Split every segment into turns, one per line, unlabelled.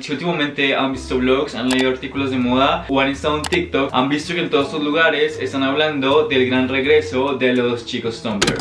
Si últimamente han visto vlogs, han leído artículos de moda o han estado en TikTok, han visto que en todos estos lugares están hablando del gran regreso de los chicos Tumblr.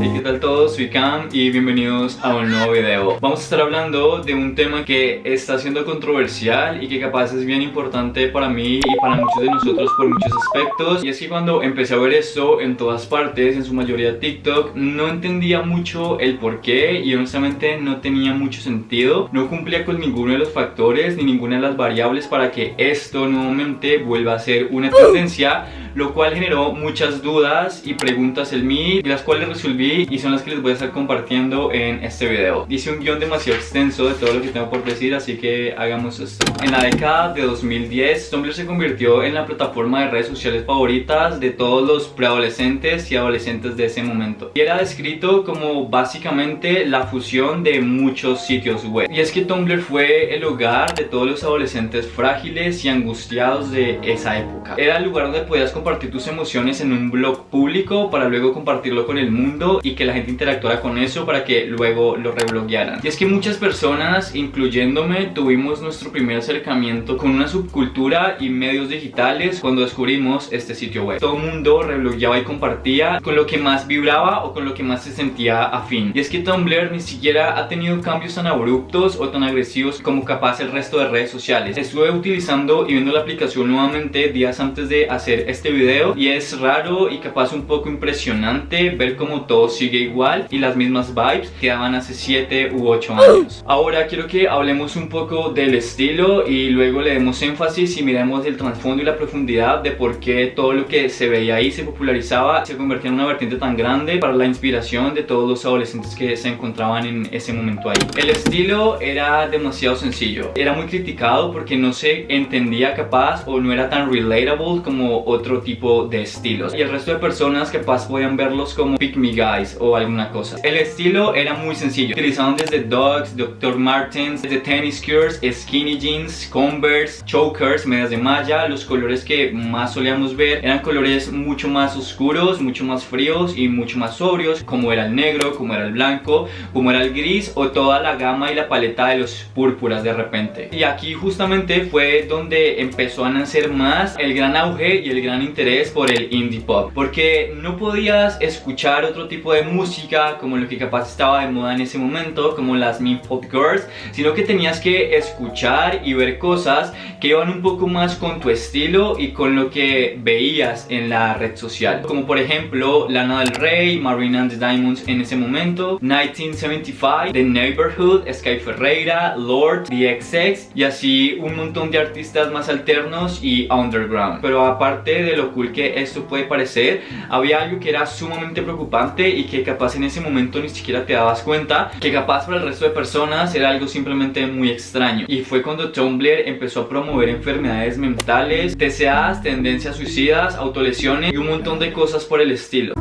Hey, ¿qué tal todos? Soy Cam y bienvenidos a un nuevo video. Vamos a estar hablando de un tema que está siendo controversial y que capaz es bien importante para mí y para muchos de nosotros por muchos aspectos. Y es que cuando empecé a ver esto en todas partes, en su mayoría TikTok, no entendía mucho el porqué y honestamente no tenía mucho sentido. No cumplía con ninguno de los factores ni ninguna de las variables para que esto nuevamente vuelva a ser una tendencia, lo cual generó muchas dudas y preguntas en mí, las cuales resolví y son las que les voy a estar compartiendo en este video. Hice un guión demasiado extenso de todo lo que tengo por decir, así que hagamos esto. En la década de 2010, Tumblr se convirtió en la plataforma de redes sociales favoritas de todos los preadolescentes y adolescentes de ese momento. Y era descrito como básicamente la fusión de muchos sitios web. Y es que Tumblr fue el hogar de todos los adolescentes frágiles y angustiados de esa época. Era el lugar donde podías compartir tus emociones en un blog público para luego compartirlo con el mundo y que la gente interactuara con eso para que luego lo rebloguearan. Y es que muchas personas, incluyéndome, tuvimos nuestro primer acercamiento con una subcultura y medios digitales cuando descubrimos este sitio web. Todo el mundo reblogueaba y compartía con lo que más vibraba o con lo que más se sentía afín. Y es que Tumblr ni siquiera ha tenido cambios tan abruptos o tan agresivos como capaz el resto de redes sociales. Estuve utilizando y viendo la aplicación nuevamente días antes de hacer este video y es raro y capaz un poco impresionante ver cómo todo sigue igual y las mismas vibes que daban hace 7 u 8 años. Ahora quiero que hablemos un poco del estilo y luego le demos énfasis y miremos el trasfondo y la profundidad de por qué todo lo que se veía ahí se popularizaba, se convertía en una vertiente tan grande para la inspiración de todos los adolescentes que se encontraban en ese momento ahí. El estilo era demasiado sencillo, era muy criticado porque no se entendía capaz o no era tan relatable como otro tipo de estilos y el resto de personas capaz podían verlos como pick me guys o alguna cosa. El estilo era muy sencillo, utilizaban desde Dogs, Dr. Martens, desde tennis skirts, skinny jeans, Converse, chokers, medias de malla. Los colores que más solíamos ver eran colores mucho más oscuros, mucho más fríos y mucho más sobrios, como era el negro, como era el blanco, como era el gris o toda la gama y la paleta de los púrpuras de repente. Y aquí justamente fue donde empezó a nacer más el gran auge y el gran interés por el indie pop, porque no podías escuchar otro tipo de música como lo que capaz estaba de moda en ese momento, como las meme pop girls, sino que tenías que escuchar y ver cosas que iban un poco más con tu estilo y con lo que veías en la red social, como por ejemplo Lana del Rey, Marina and the Diamonds en ese momento, 1975, The Neighborhood, Sky Ferreira, Lorde, The XX y así un montón de artistas más alternos y underground. Pero aparte de lo cool que esto puede parecer, había algo que era sumamente preocupante y que capaz en ese momento ni siquiera te dabas cuenta, que capaz para el resto de personas era algo simplemente muy extraño. Y fue cuando Tumblr empezó a promover enfermedades mentales, TCAs, tendencias suicidas, autolesiones y un montón de cosas por el estilo.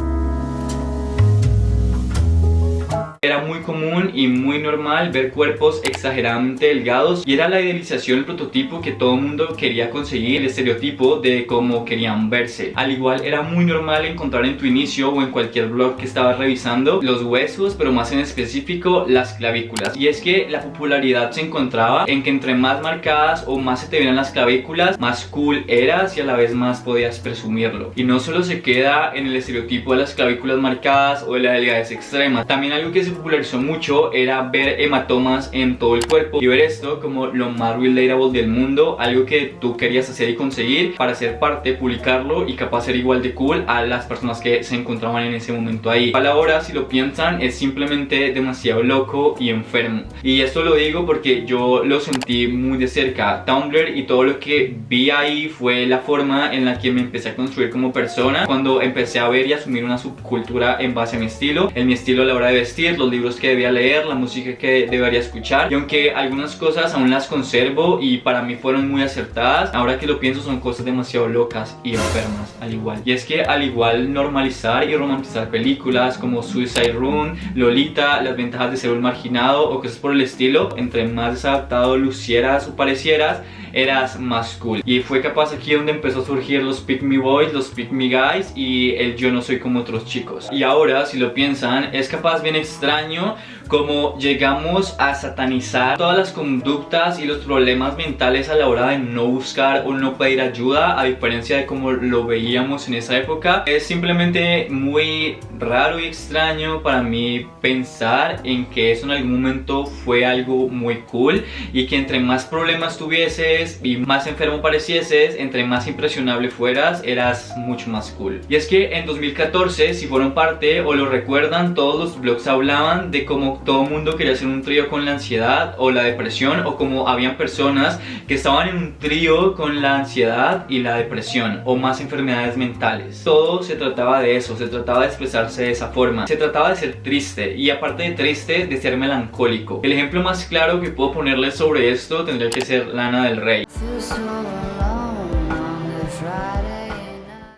Era muy común y muy normal ver cuerpos exageradamente delgados y era la idealización, el prototipo que todo el mundo quería conseguir, el estereotipo de cómo querían verse. Al igual era muy normal encontrar en tu inicio o en cualquier blog que estabas revisando los huesos, pero más en específico las clavículas. Y es que la popularidad se encontraba en que entre más marcadas o más se te vieran las clavículas, más cool eras y a la vez más podías presumirlo. Y no solo se queda en el estereotipo de las clavículas marcadas o de la delgadez extrema, también algo que se popularizó mucho era ver hematomas en todo el cuerpo y ver esto como lo más relatable del mundo, algo que tú querías hacer y conseguir para ser parte, publicarlo y capaz ser igual de cool a las personas que se encontraban en ese momento ahí. A la hora, si lo piensan, es simplemente demasiado loco y enfermo. Y esto lo digo porque yo lo sentí muy de cerca. Tumblr y todo lo que vi ahí fue la forma en la que me empecé a construir como persona cuando empecé a ver y asumir una subcultura en base a mi estilo, en mi estilo a la hora de vestir, los libros que debía leer, la música que debería escuchar. Y aunque algunas cosas aún las conservo y para mí fueron muy acertadas, ahora que lo pienso son cosas demasiado locas y enfermas al igual. Y es que al igual normalizar y romantizar películas como Suicide Run, Lolita, Las ventajas de ser un marginado o cosas por el estilo, entre más desadaptado lucieras o parecieras, eras más cool. Y fue capaz aquí donde empezó a surgir los pick me boys, los pick me guys y el yo no soy como otros chicos. Y ahora, si lo piensan, es capaz bien extraño como llegamos a satanizar todas las conductas y los problemas mentales a la hora de no buscar o no pedir ayuda, a diferencia de como lo veíamos en esa época. Es simplemente muy raro y extraño para mí pensar en que eso en algún momento fue algo muy cool, y que entre más problemas tuvieses y más enfermo parecieses, entre más impresionable fueras, eras mucho más cool. Y es que en 2014, si fueron parte o lo recuerdan, todos los blogs hablaban de cómo todo el mundo quería hacer un trío con la ansiedad o la depresión, o como habían personas que estaban en un trío con la ansiedad y la depresión o más enfermedades mentales. Todo se trataba de eso, se trataba de expresarse de esa forma, se trataba de ser triste, y aparte de triste, de ser melancólico. El ejemplo más claro que puedo ponerles sobre esto tendría que ser Lana del Rey.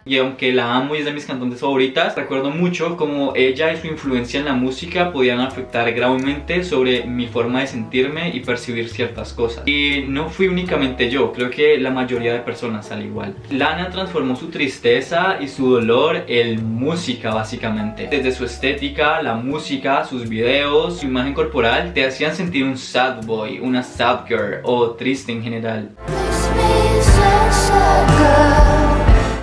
Y aunque la amo y es de mis cantantes favoritas, recuerdo mucho cómo ella y su influencia en la música podían afectar gravemente sobre mi forma de sentirme y percibir ciertas cosas. Y no fui únicamente yo, creo que la mayoría de personas al igual. Lana transformó su tristeza y su dolor en música, básicamente. Desde su estética, la música, sus videos, su imagen corporal te hacían sentir un sad boy, una sad girl o triste en general.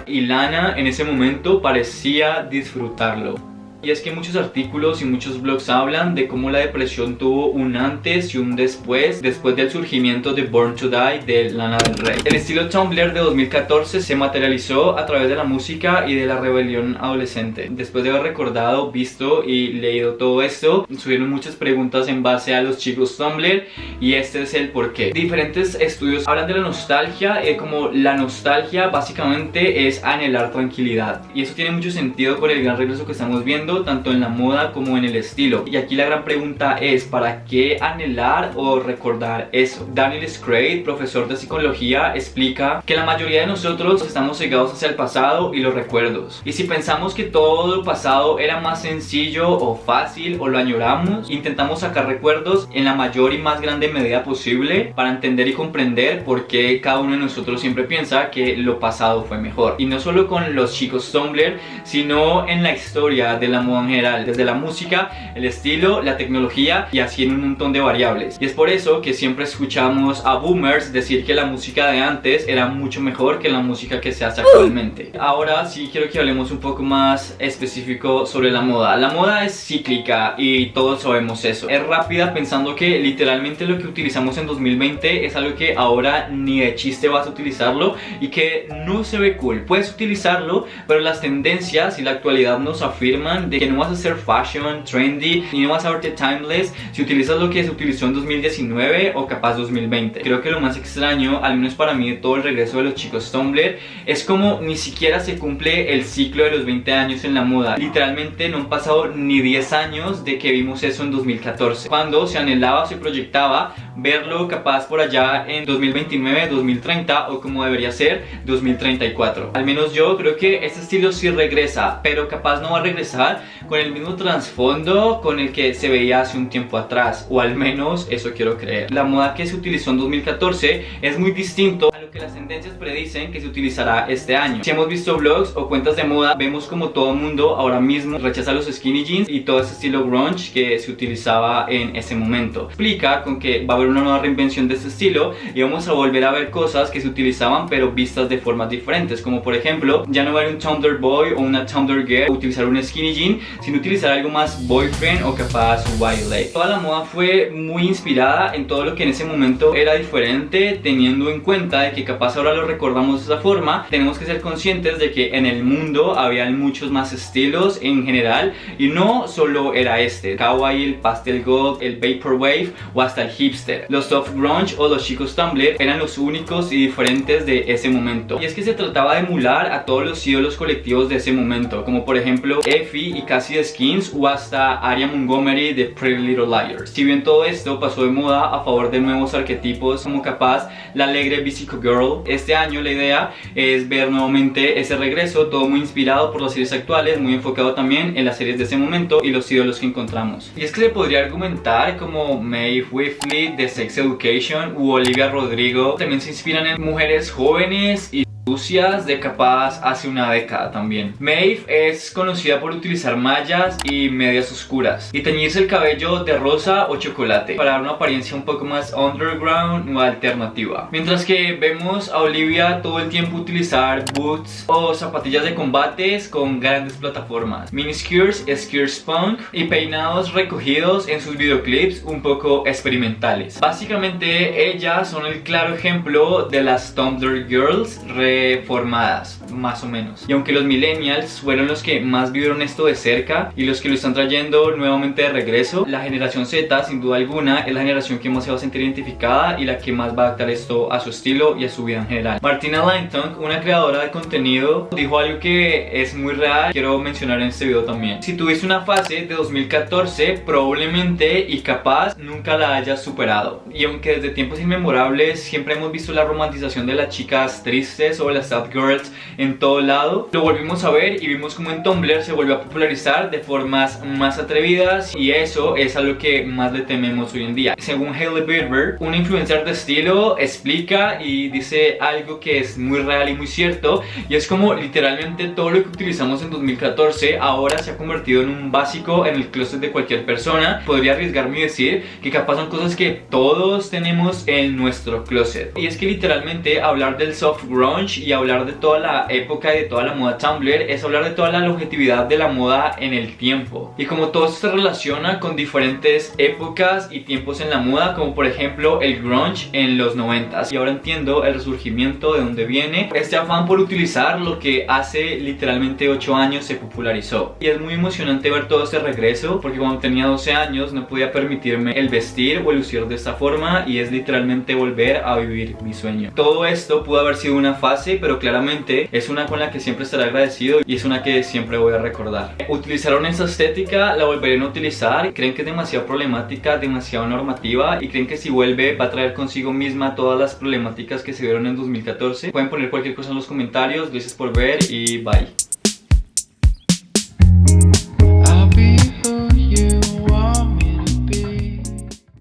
Y Lana en ese momento parecía disfrutarlo. Y es que muchos artículos y muchos blogs hablan de cómo la depresión tuvo un antes y un después del surgimiento de Born to Die de Lana del Rey. El estilo Tumblr de 2014 se materializó a través de la música y de la rebelión adolescente. Después de haber recordado, visto y leído todo esto, subieron muchas preguntas en base a los chicos Tumblr, y este es el porqué. Diferentes estudios hablan de la nostalgia, como la nostalgia básicamente es anhelar tranquilidad, y eso tiene mucho sentido con el gran regreso que estamos viendo tanto en la moda como en el estilo. Y aquí la gran pregunta es, ¿para qué anhelar o recordar eso? Daniel Scraid, profesor de psicología, explica que la mayoría de nosotros estamos cegados hacia el pasado y los recuerdos, y si pensamos que todo lo pasado era más sencillo o fácil o lo añoramos, intentamos sacar recuerdos en la mayor y más grande medida posible para entender y comprender por qué cada uno de nosotros siempre piensa que lo pasado fue mejor. Y no solo con los chicos Tumblr, sino en la historia de la moda en general, desde la música, el estilo, la tecnología y así en un montón de variables. Y es por eso que siempre escuchamos a boomers decir que la música de antes era mucho mejor que la música que se hace actualmente. Ahora sí quiero que hablemos un poco más específico sobre la moda. La moda es cíclica y todos sabemos eso. Es rápida, pensando que literalmente lo que utilizamos en 2020 es algo que ahora ni de chiste vas a utilizarlo y que no se ve cool. Puedes utilizarlo, pero las tendencias y la actualidad nos afirman de que no vas a ser fashion, trendy, y no vas a verte timeless si utilizas lo que se utilizó en 2019 o capaz 2020. Creo que lo más extraño, al menos para mí, de todo el regreso de los chicos Tumblr es como ni siquiera se cumple el ciclo de los 20 años en la moda. Literalmente no han pasado ni 10 años de que vimos eso en 2014, cuando se anhelaba, se proyectaba verlo capaz por allá en 2029, 2030 o como debería ser 2034. Al menos yo creo que este estilo sí regresa, pero capaz no va a regresar con el mismo trasfondo con el que se veía hace un tiempo atrás, o al menos eso quiero creer. La moda que se utilizó en 2014 es muy distinto a lo que las tendencias predicen que se utilizará este año. Si hemos visto blogs o cuentas de moda, vemos como todo el mundo ahora mismo rechaza los skinny jeans y todo ese estilo grunge que se utilizaba en ese momento. Explica con que va a haber una nueva reinvención de este estilo y vamos a volver a ver cosas que se utilizaban pero vistas de formas diferentes, como por ejemplo, ya no va a haber un Tumblr boy o una Tumblr girl utilizar un skinny jean, sino utilizar algo más boyfriend o capaz white leg. Toda la moda fue muy inspirada en todo lo que en ese momento era diferente, teniendo en cuenta de que capaz ahora lo recordamos de esa forma. Tenemos que ser conscientes de que en el mundo había muchos más estilos en general y no solo era este, kawaii, el pastel goth, el vaporwave o hasta el hipster. Los soft grunge o los chicos Tumblr eran los únicos y diferentes de ese momento, y es que se trataba de emular a todos los ídolos colectivos de ese momento, como por ejemplo Effie y Cassie Skins o hasta Aria Montgomery de Pretty Little Liars. Si bien todo esto pasó de moda a favor de nuevos arquetipos como capaz la alegre Bicico Girl, este año la idea es ver nuevamente ese regreso, todo muy inspirado por las series actuales, muy enfocado también en las series de ese momento y los ídolos que encontramos. Y es que se podría argumentar como Maeve Whiffley de Sex Education u Olivia Rodrigo también se inspiran en mujeres jóvenes y sucias de capaz hace una década también. Maeve es conocida por utilizar mallas y medias oscuras y teñirse el cabello de rosa o chocolate para dar una apariencia un poco más underground o alternativa. Mientras que vemos a Olivia todo el tiempo utilizar boots o zapatillas de combates con grandes plataformas, miniskirts, skirts punk y peinados recogidos en sus videoclips un poco experimentales. Básicamente ellas son el claro ejemplo de las Tumblr Girls reformadas, más o menos. Y aunque los millennials fueron los que más vivieron esto de cerca y los que lo están trayendo nuevamente de regreso, la generación Z sin duda alguna es la generación que más se va a sentir identificada y la que más va a adaptar esto a su estilo y a su vida en general. Martina Langton, una creadora de contenido, dijo algo que es muy real, quiero mencionar en este video también. Si tuviste una fase de 2014, probablemente y capaz nunca la hayas superado. Y aunque desde tiempos inmemorables siempre hemos visto la romantización de las chicas tristes o las sad girls en todo lado, lo volvimos a ver y vimos como en Tumblr se volvió a popularizar de formas más atrevidas, y eso es a lo que más le tememos hoy en día. Según Hailey Bieber, una influencer de estilo, explica y dice algo que es muy real y muy cierto, y es como literalmente todo lo que utilizamos en 2014 ahora se ha convertido en un básico en el closet de cualquier persona. Podría arriesgarme y decir que capaz son cosas que todos tenemos en nuestro closet. Y es que literalmente hablar del soft grunge y hablar de toda la época y de toda la moda Tumblr es hablar de toda la longevidad de la moda en el tiempo. Y como todo esto se relaciona con diferentes épocas y tiempos en la moda, como por ejemplo el grunge en los 90s. Y ahora entiendo el resurgimiento de dónde viene este afán por utilizar lo que hace literalmente 8 años se popularizó. Y es muy emocionante ver todo este regreso, porque cuando tenía 12 años no podía permitirme el vestir o el lucir de esta forma, y es literalmente volver a vivir mi sueño. Todo esto pudo haber sido una fase, pero claramente es una con la que siempre estaré agradecido y es una que siempre voy a recordar. ¿Utilizaron esa estética? ¿La volverían a utilizar? ¿Creen que es demasiado problemática, demasiado normativa? ¿Y creen que si vuelve va a traer consigo misma todas las problemáticas que se vieron en 2014? Pueden poner cualquier cosa en los comentarios. Gracias por ver y bye.